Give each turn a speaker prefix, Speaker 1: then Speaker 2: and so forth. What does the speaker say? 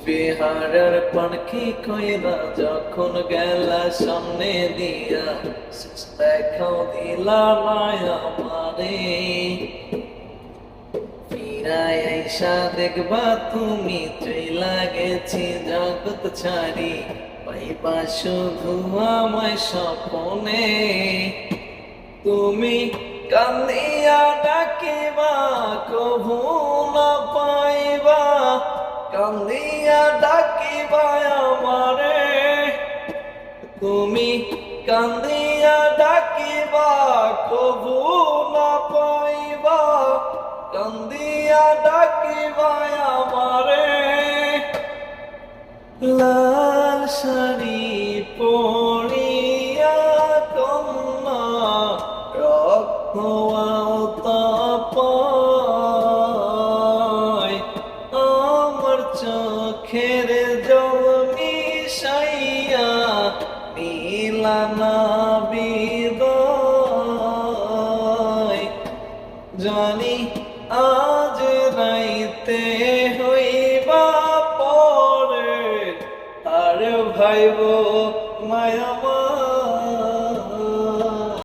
Speaker 1: বিহারের পানকি কইরা যখন গেলা সামনে দিয়া, দেখাও দিলা মায়া আমারে। ফিরায় আইসা দেখবা তুমি চইলা গেছি জগৎ ছাড়ি, পাইবা শুধু আমায় স্বপনে। তুমি কান্দিয়া ডাকিবা কভু না পাইবা, কান্দিয়া ডাকিবা আমারে। তুমি কান্দিয়া ডাকিবা কভু না পাইবা, কান্দিয়া ডাকিবা আমারে। লাল শাড়ি পরিয়া কন্যা রক্তওয়াতা পায়, আমার চোখের জল মিশাইয়া মিলানা বিদায়। জানি আজ রাইতে হইবা পরে, আর ভাইব মায়া।